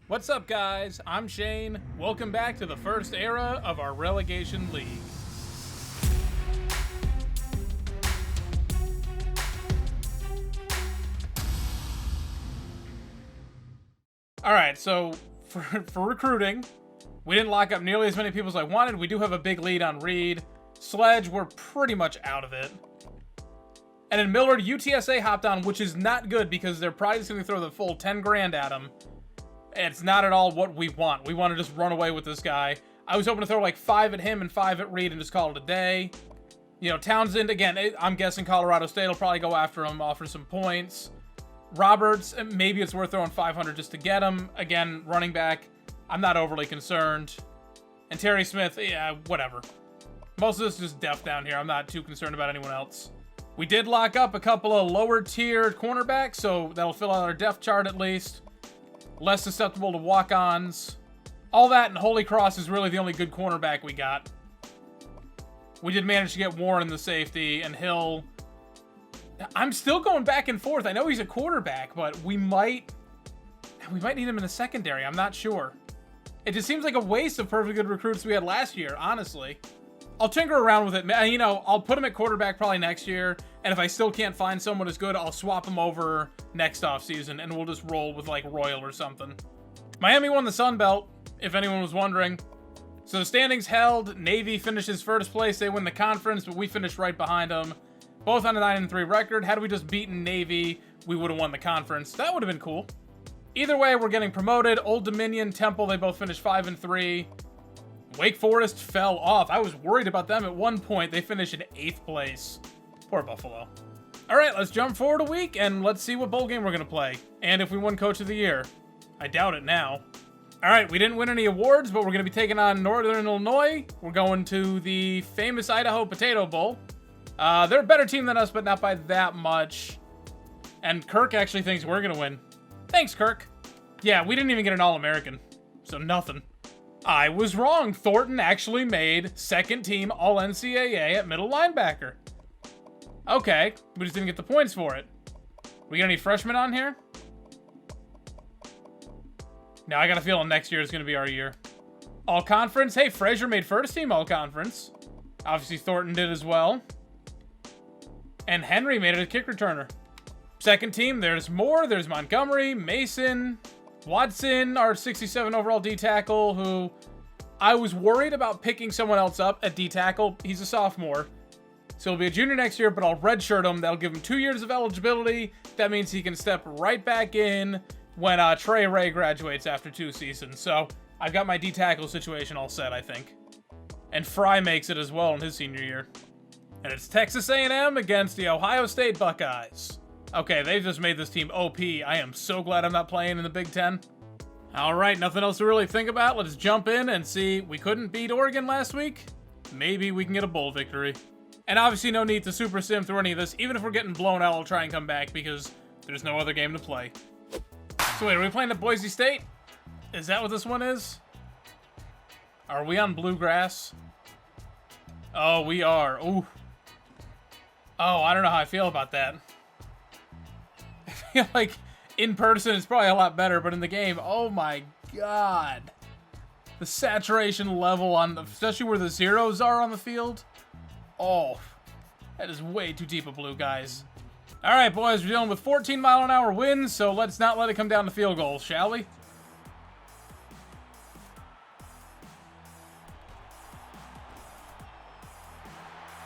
What's up, guys? I'm Shane. Welcome back to the first era of our relegation league. Alright, so for recruiting, we didn't lock up nearly as many people as I wanted. We do have a big lead on Reed. Sledge, we're pretty much out of it. And in Millard, UTSA hopped on, which is not good because they're probably just going to throw the full 10 grand at him. It's not at all what we want. We want to just run away with this guy. I was hoping to throw like 5 at him and 5 at Reed and just call it a day. You know, Townsend, again, I'm guessing Colorado State will probably go after him, offer some points. Roberts, maybe it's worth throwing 500 just to get him. Again, running back, I'm not overly concerned. And Terry Smith, yeah, whatever. Most of this is just depth down here. I'm not too concerned about anyone else. We did lock up a couple of lower tier cornerbacks, so that'll fill out our depth chart at least. Less susceptible to walk-ons. All that and Holy Cross is really the only good cornerback we got. We did manage to get Warren in the safety, and Hill. I'm still going back and forth. I know he's a quarterback, but we might need him in the secondary. I'm not sure. It just seems like a waste of perfectly good recruits we had last year, honestly. I'll tinker around with it. You know, I'll put him at quarterback probably next year, and if I still can't find someone as good, I'll swap him over next offseason, and we'll just roll with, like, Royal or something. Miami won the Sun Belt, if anyone was wondering. So the standings held. Navy finishes first place. They win the conference, but we finished right behind them. Both on a 9-3 record. Had we just beaten Navy, we would have won the conference. That would have been cool. Either way, we're getting promoted. Old Dominion, Temple, they both finished 5-3. Wake Forest fell off. I was worried about them at one point. They finished in 8th place. Poor Buffalo. All right, let's jump forward a week, and let's see what bowl game we're going to play. And if we won Coach of the Year. I doubt it now. All right, we didn't win any awards, but we're going to be taking on Northern Illinois. We're going to the famous Idaho Potato Bowl. They're a better team than us, but not by that much. And Kirk actually thinks we're going to win. Thanks, Kirk. Yeah, we didn't even get an All-American, so nothing. I was wrong. Thornton actually made second team All-NCAA at middle linebacker. Okay, we just didn't get the points for it. We got any freshmen on here? No, I got a feeling next year is going to be our year. All-Conference. Hey, Frazier made first team All-Conference. Obviously, Thornton did as well. And Henry made it a kick returner. Second team, there's Moore, there's Montgomery, Mason, Watson, our 67 overall D-tackle, who I was worried about picking someone else up at D-tackle. He's a sophomore. So he'll be a junior next year, but I'll redshirt him. That'll give him 2 years of eligibility. That means he can step right back in when Trey Ray graduates after 2 seasons. So I've got my D-tackle situation all set, I think. And Fry makes it as well in his senior year. And it's Texas A&M against the Ohio State Buckeyes. Okay, they've just made this team OP. I am so glad I'm not playing in the Big Ten. All right, nothing else to really think about. Let's jump in and see. We couldn't beat Oregon last week. Maybe we can get a bowl victory. And obviously no need to super sim through any of this. Even if we're getting blown out, I'll try and come back because there's no other game to play. So wait, are we playing at Boise State? Is that what this one is? Are we on bluegrass? Oh, we are. Ooh. Oh, I don't know how I feel about that. I feel like in person it's probably a lot better, but in the game, oh my god. The saturation level on, especially where the zeros are on the field. Oh, that is way too deep a blue, guys. All right, boys, we're dealing with 14-mile-an-hour winds, so let's not let it come down to field goals, shall we?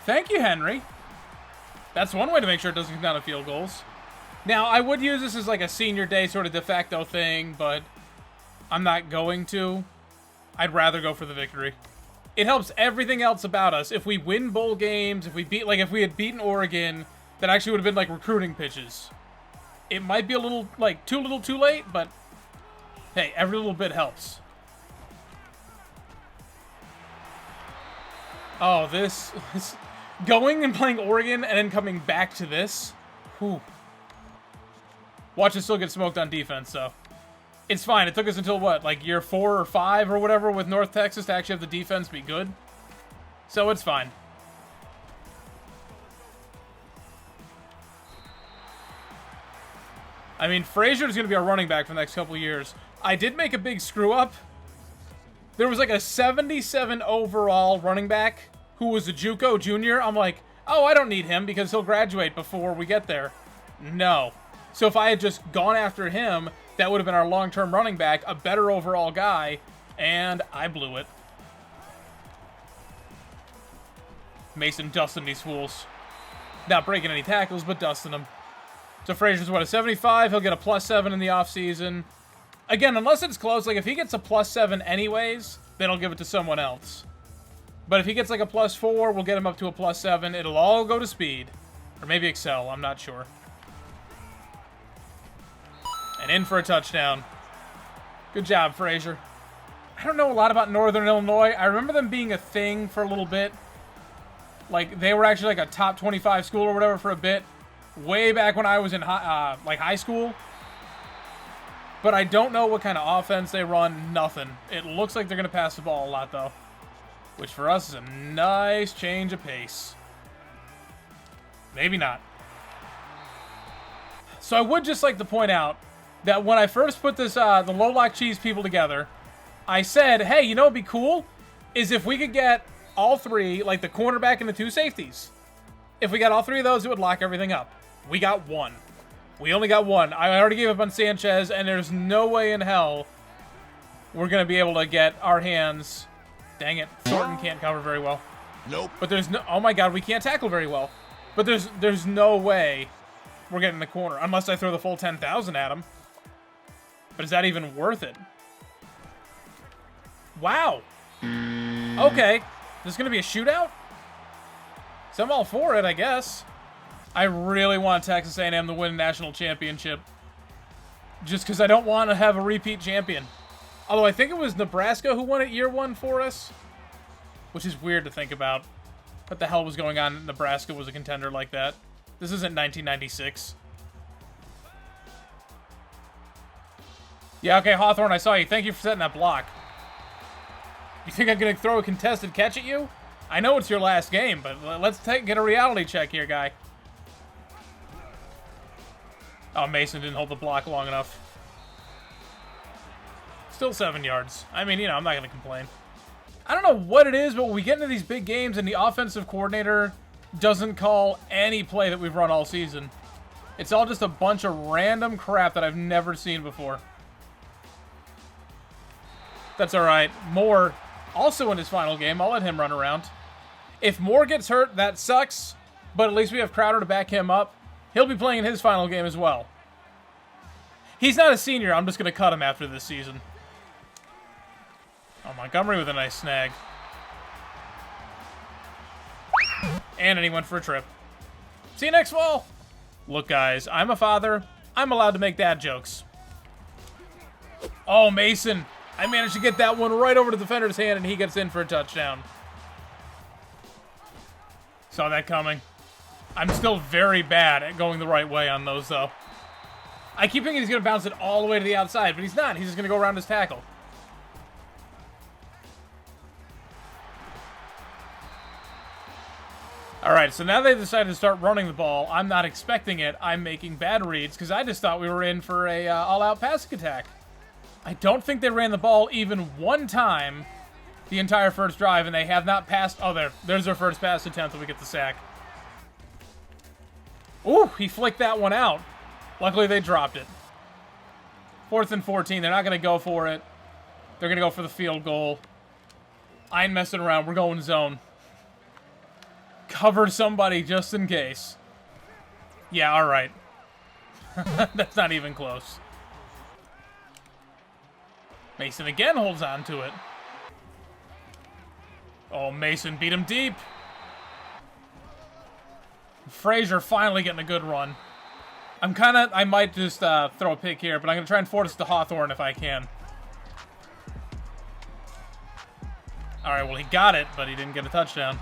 Thank you, Henry. That's one way to make sure it doesn't come down to field goals. Now, I would use this as like a senior day sort of de facto thing, but I'm not going to. I'd rather go for the victory. It helps everything else about us. If we win bowl games, if we had beaten Oregon, that actually would have been like recruiting pitches. It might be a little, like, too little too late, but hey, every little bit helps. Oh, this going and playing Oregon and then coming back to this. Whew. Watch us still get smoked on defense, though. It's fine. It took us until, what, like year 4 or 5 or whatever with North Texas to actually have the defense be good. So it's fine. I mean, Frazier's going to be our running back for the next couple of years. I did make a big screw up. There was like a 77 overall running back who was a JUCO junior. I'm like, oh, I don't need him because he'll graduate before we get there. No. So if I had just gone after him, that would have been our long-term running back, a better overall guy, and I blew it. Mason dusting these fools. Not breaking any tackles, but dusting them. So Frazier's what, a 75? He'll get a +7 in the offseason. Again, unless it's close, like if he gets a +7 anyways, then I'll give it to someone else. But if he gets like a +4, we'll get him up to a +7. It'll all go to speed. Or maybe Excel, I'm not sure. And in for a touchdown. Good job, Frazier. I don't know a lot about Northern Illinois. I remember them being a thing for a little bit. Like, they were actually like a top 25 school or whatever for a bit. Way back when I was in high school. But I don't know what kind of offense they run. Nothing. It looks like they're going to pass the ball a lot, though. Which for us is a nice change of pace. Maybe not. So I would just like to point out that when I first put this, the low lock cheese people together, I said, hey, you know what'd be cool? Is if we could get all three, like the cornerback and the two safeties. If we got all three of those, it would lock everything up. We got one. We only got one. I already gave up on Sanchez, and there's no way in hell we're going to be able to get our hands. Dang it. Thornton can't cover very well. Nope. But there's no... Oh, my God. We can't tackle very well. But there's no way we're getting the corner. Unless I throw the full 10,000 at him. But is that even worth it? Wow. Okay. This is going to be a shootout? So I'm all for it, I guess. I really want Texas A&M to win a national championship. Just because I don't want to have a repeat champion. Although I think it was Nebraska who won it year one for us. Which is weird to think about. What the hell was going on if Nebraska was a contender like that? This isn't 1996. Yeah, okay, Hawthorne, I saw you. Thank you for setting that block. You think I'm going to throw a contested catch at you? I know it's your last game, but let's get a reality check here, guy. Oh, Mason didn't hold the block long enough. Still 7 yards. I mean, you know, I'm not going to complain. I don't know what it is, but when we get into these big games and the offensive coordinator doesn't call any play that we've run all season, it's all just a bunch of random crap that I've never seen before. That's all right. Moore, also in his final game, I'll let him run around. If Moore gets hurt, that sucks, but at least we have Crowder to back him up. He'll be playing in his final game as well. He's not a senior. I'm just going to cut him after this season. Oh, Montgomery with a nice snag. And then he went for a trip. See you next fall. Look, guys, I'm a father. I'm allowed to make dad jokes. Oh, Mason. I managed to get that one right over to the defender's hand, and he gets in for a touchdown. Saw that coming. I'm still very bad at going the right way on those, though. I keep thinking he's going to bounce it all the way to the outside, but he's not. He's just going to go around his tackle. All right, so now they've decided to start running the ball. I'm not expecting it. I'm making bad reads because I just thought we were in for a all-out passing attack. I don't think they ran the ball even one time the entire first drive, and they have not passed. Oh, there's their first pass attempt, and we get the sack. Ooh, he flicked that one out. Luckily, they dropped it. 4th and 14. They're not going to go for it. They're going to go for the field goal. I ain't messing around. We're going zone. Cover somebody just in case. Yeah, all right. That's not even close. Mason again holds on to it. Oh, Mason beat him deep. Frazier finally getting a good run. I might just throw a pick here, but I'm going to try and force it to Hawthorne if I can. All right, well, he got it, but he didn't get a touchdown.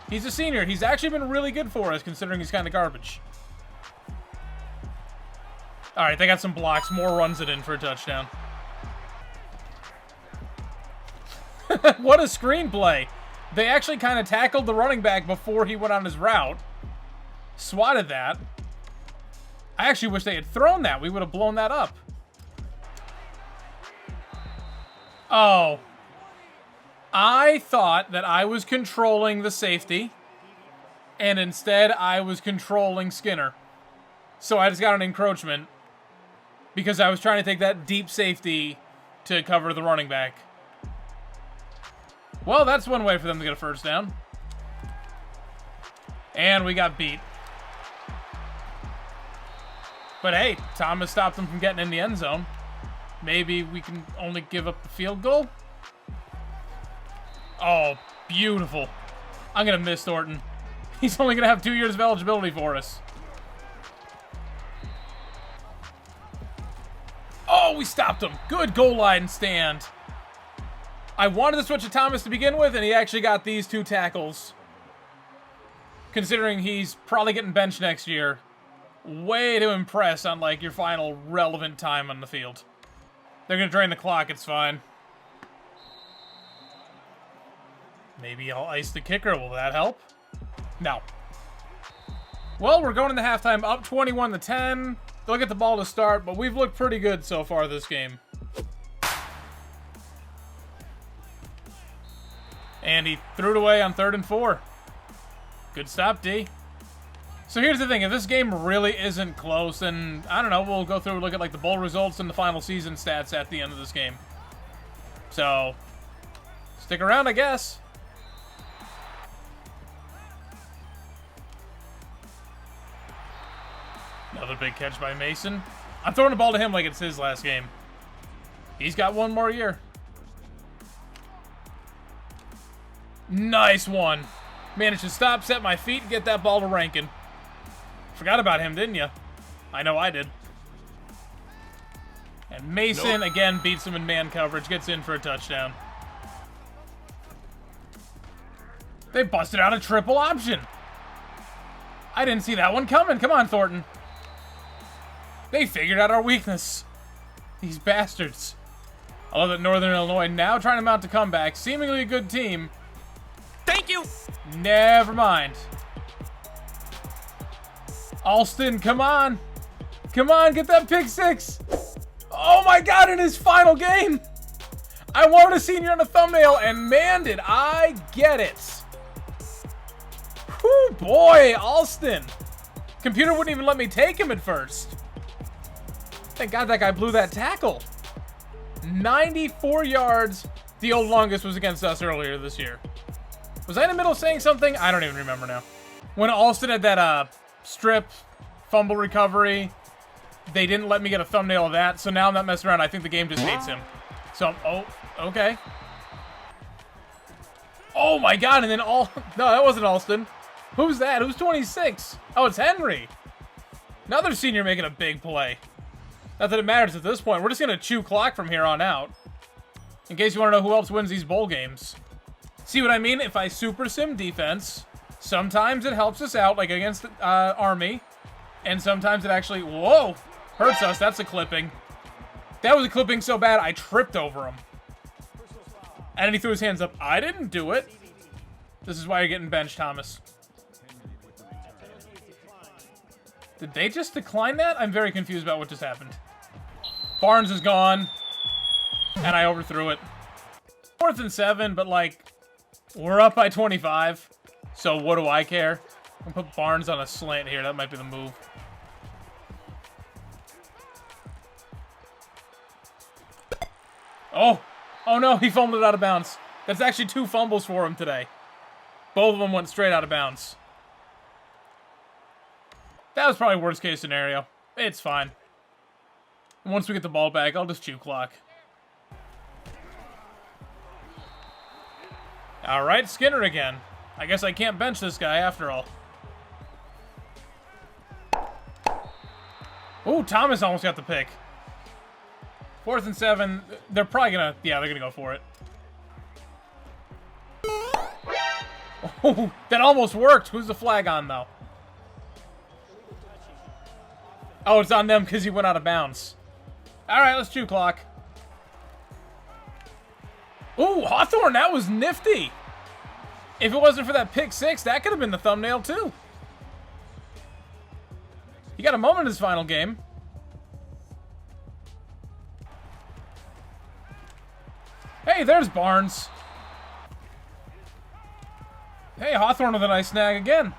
He's a senior. He's actually been really good for us, considering he's kind of garbage. All right, they got some blocks. Moore runs it in for a touchdown. What a screenplay. They actually kind of tackled the running back before he went on his route. Swatted that. I actually wish they had thrown that. We would have blown that up. Oh. I thought that I was controlling the safety, and instead I was controlling Skinner. So I just got an encroachment because I was trying to take that deep safety to cover the running back. Well, that's one way for them to get a first down. And we got beat. But hey, Thomas stopped them from getting in the end zone. Maybe we can only give up the field goal? Oh, beautiful. I'm going to miss Thornton. He's only going to have 2 years of eligibility for us. Oh, we stopped him. Good goal line stand. I wanted to switch to Thomas to begin with, and he actually got these 2 tackles. Considering he's probably getting benched next year. Way to impress on, like, your final relevant time on the field. They're going to drain the clock. It's fine. Maybe I'll ice the kicker. Will that help? No. Well, we're going into halftime up 21-10. They'll get the ball to start, but we've looked pretty good so far this game. And he threw it away on 3rd and 4. Good stop, D. So here's the thing. If this game really isn't close, then, I don't know, we'll go through and look at, like, the bowl results and the final season stats at the end of this game. So, stick around, I guess. Another big catch by Mason. I'm throwing the ball to him like it's his last game. He's got 1 more year. Nice one. Managed to stop, set my feet, and get that ball to Rankin. Forgot about him, didn't you? I know I did. And Mason, again, beats him in man coverage, gets in for a touchdown. They busted out a triple option. I didn't see that one coming. Come on, Thornton. They figured out our weakness. These bastards. I love that Northern Illinois now trying to mount a comeback. Seemingly a good team. Thank you. Never mind. Alston, come on. Come on, get that pick 6. Oh my God, in his final game. I wanted a senior on the thumbnail, and man, did I get it. Whew, boy, Alston. Computer wouldn't even let me take him at first. Thank God that guy blew that tackle. 94 yards. The old longest was against us earlier this year. Was I in the middle saying something? I don't even remember now. When Alston had that strip fumble recovery, they didn't let me get a thumbnail of that, so now I'm not messing around. I think the game just hates him. So, oh, okay. Oh my God, and then no, that wasn't Alston. Who's that? Who's 26? Oh, it's Henry. Another senior making a big play. Not that it matters at this point. We're just going to chew clock from here on out. In case you want to know who else wins these bowl games. See what I mean? If I super sim defense, sometimes it helps us out, like against Army. And sometimes it actually, whoa, hurts us. That's a clipping. That was a clipping so bad, I tripped over him. And then he threw his hands up. I didn't do it. This is why you're getting benched, Thomas. Did they just decline that? I'm very confused about what just happened. Barnes is gone. And I overthrew it. 4th and 7, but like, we're up by 25. So what do I care? I'm gonna put Barnes on a slant here. That might be the move. Oh! Oh no, he fumbled it out of bounds. That's actually 2 fumbles for him today. Both of them went straight out of bounds. That was probably worst case scenario. It's fine. And once we get the ball back, I'll just chew clock. Alright, Skinner again. I guess I can't bench this guy after all. Ooh, Thomas almost got the pick. 4th and 7. They're probably gonna, yeah, they're gonna go for it. Oh, that almost worked. Who's the flag on, though? Oh, it's on them because he went out of bounds. All right, let's chew clock. Ooh, Hawthorne, that was nifty. If it wasn't for that pick 6, that could have been the thumbnail, too. He got a moment in his final game. Hey, there's Barnes. Hey, Hawthorne with a nice snag again.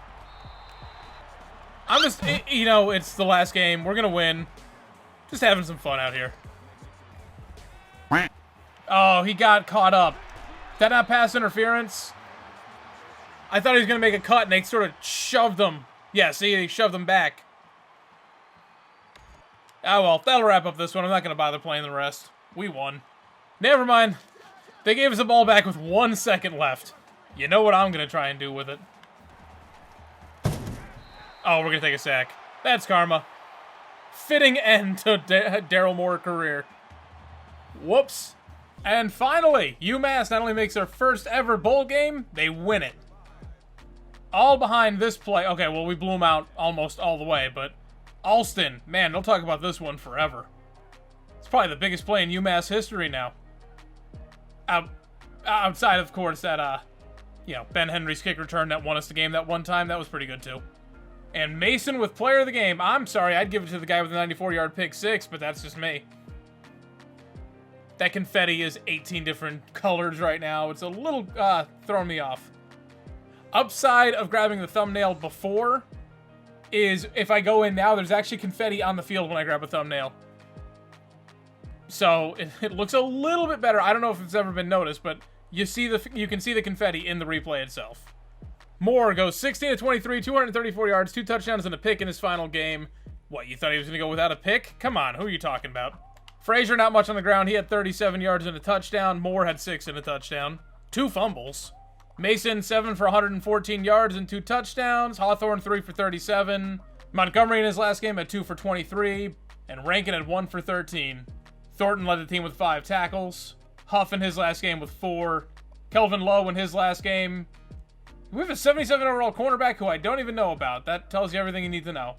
I'm just, you know, it's the last game. We're going to win. Just having some fun out here. Oh, he got caught up. Did that not pass interference? I thought he was going to make a cut, and they sort of shoved him. Yeah, see, they shoved him back. Oh, well, that'll wrap up this one. I'm not going to bother playing the rest. We won. Never mind. They gave us the ball back with 1 second left. You know what I'm going to try and do with it. Oh, we're going to take a sack. That's karma. Fitting end to Daryl Moore's career. Whoops. And finally, UMass not only makes their first ever bowl game, they win it. All behind this play. Okay, well, we blew them out almost all the way, but Alston, man, they'll talk about this one forever. It's probably the biggest play in UMass history now. Outside, of course, that, you know, Ben Henry's kick return that won us the game that one time. That was pretty good, too. And Mason with player of the game. I'm sorry, I'd give it to the guy with the 94-yard pick six, but that's just me. That confetti is 18 different colors right now. It's a little throwing me off. Upside of grabbing the thumbnail before is if I go in now, there's actually confetti on the field when I grab a thumbnail. So it looks a little bit better. I don't know if it's ever been noticed, but you can see the confetti in the replay itself. Moore goes 16 of 23, 234 yards, 2 touchdowns and a pick in his final game. What, you thought he was going to go without a pick? Come on, who are you talking about? Frazier, not much on the ground. He had 37 yards and a touchdown. Moore had 6 and a touchdown. 2 fumbles. Mason, 7 for 114 yards and 2 touchdowns. Hawthorne, 3 for 37. Montgomery in his last game had 2 for 23. And Rankin had 1 for 13. Thornton led the team with 5 tackles. Huff in his last game with 4. Kelvin Lowe in his last game. We have a 77 overall cornerback who I don't even know about. That tells you everything you need to know.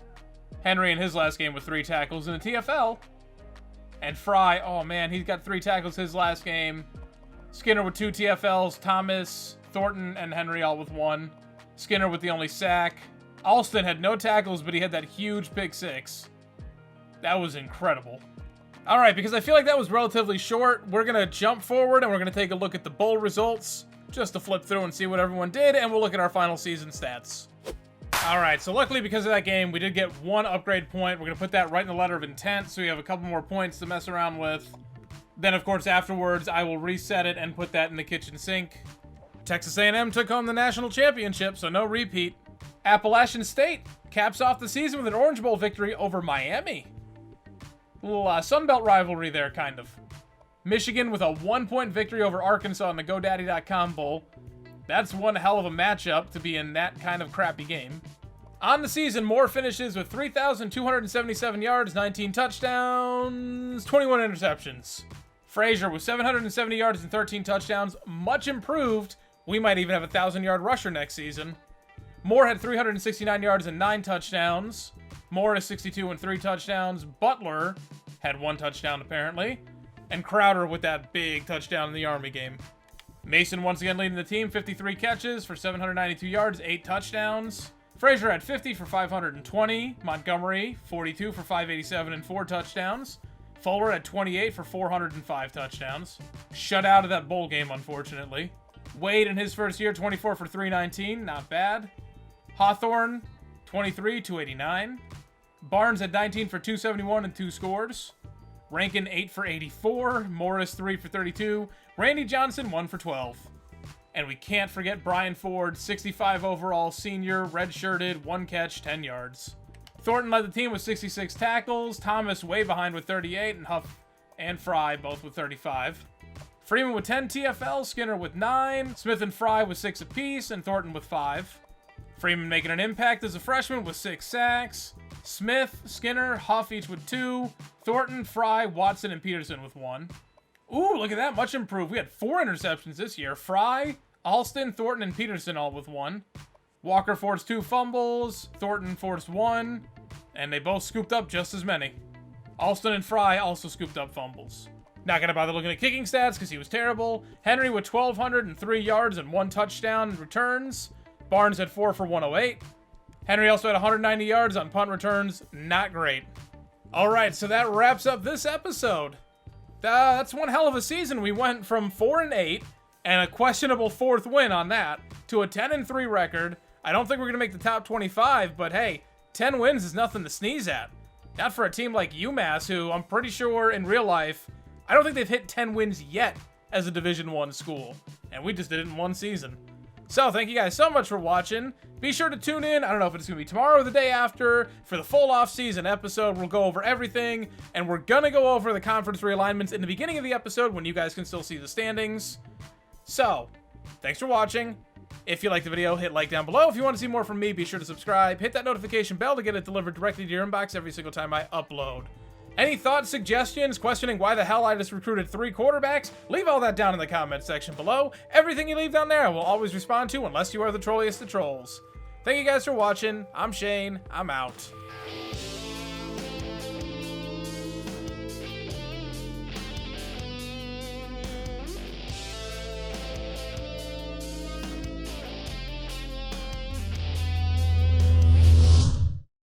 Henry in his last game with 3 tackles in the TFL. And Fry, oh man, he's got 3 tackles his last game. Skinner with 2 TFLs. Thomas, Thornton, and Henry all with 1. Skinner with the only sack. Alston had no tackles, but he had that huge pick 6. That was incredible. All right, because I feel like that was relatively short, we're going to jump forward and we're going to take a look at the bowl results just to flip through and see what everyone did, and we'll look at our final season stats. All right, so luckily because of that game, we did get 1 upgrade point. We're going to put that right in the letter of intent, so we have a couple more points to mess around with. Then, of course, afterwards, I will reset it and put that in the kitchen sink. Texas A&M took home the national championship, so no repeat. Appalachian State caps off the season with an Orange Bowl victory over Miami. A little Sunbelt rivalry there, kind of. Michigan with a 1-point victory over Arkansas in the GoDaddy.com Bowl. That's one hell of a matchup to be in that kind of crappy game. On the season, Moore finishes with 3,277 yards, 19 touchdowns, 21 interceptions. Frazier with 770 yards and 13 touchdowns, much improved. We might even have a 1,000-yard rusher next season. Moore had 369 yards and 9 touchdowns. Moore is 62 and 3 touchdowns. Butler had 1 touchdown, apparently. And Crowder with that big touchdown in the Army game. Mason once again leading the team, 53 catches for 792 yards, 8 touchdowns. Frazier had 50 for 520. Montgomery, 42 for 587 and 4 touchdowns. Fuller had 28 for 405 touchdowns. Shut out of that bowl game, unfortunately. Wade in his first year, 24 for 319, not bad. Hawthorne, 23, 289. Barnes had 19 for 271 and 2 scores. Rankin, 8 for 84. Morris, 3 for 32. Randy Johnson, 1 for 12. And we can't forget Brian Ford, 65 overall senior, redshirted, 1 catch, 10 yards. Thornton led the team with 66 tackles. Thomas way behind with 38, and Huff and Fry both with 35. Freeman with 10 TFL, Skinner with 9. Smith and Fry with 6 apiece, and Thornton with 5. Freeman making an impact as a freshman with 6 sacks. Smith, Skinner, Huff each with 2. Thornton, Fry, Watson, and Peterson with 1. Ooh, look at that. Much improved. We had 4 interceptions this year. Fry, Alston, Thornton, and Peterson all with 1. Walker forced 2 fumbles. Thornton forced 1. And they both scooped up just as many. Alston and Fry also scooped up fumbles. Not going to bother looking at kicking stats because he was terrible. Henry with 1,203 yards and 1 touchdown returns. Barnes had 4 for 108. Henry also had 190 yards on punt returns. Not great. All right, so that wraps up this episode. That's one hell of a season. We went from 4-8 and a questionable 4th win on that to a 10-3 record. I don't think we're going to make the top 25, but hey, 10 wins is nothing to sneeze at. Not for a team like UMass, who I'm pretty sure in real life, I don't think they've hit 10 wins yet as a Division I school. And we just did it in one season. So thank you guys so much for watching. Be sure to tune in. I don't know if it's going to be tomorrow or the day after for the full off-season episode. We'll go over everything, and we're going to go over the conference realignments in the beginning of the episode when you guys can still see the standings. So, thanks for watching. If you liked the video, hit like down below. If you want to see more from me, be sure to subscribe. Hit that notification bell to get it delivered directly to your inbox every single time I upload. Any thoughts, suggestions, questioning why the hell I just recruited 3 quarterbacks? Leave all that down in the comment section below. Everything you leave down there I will always respond to unless you are the trolliest of trolls. Thank you guys for watching. I'm Shane. I'm out.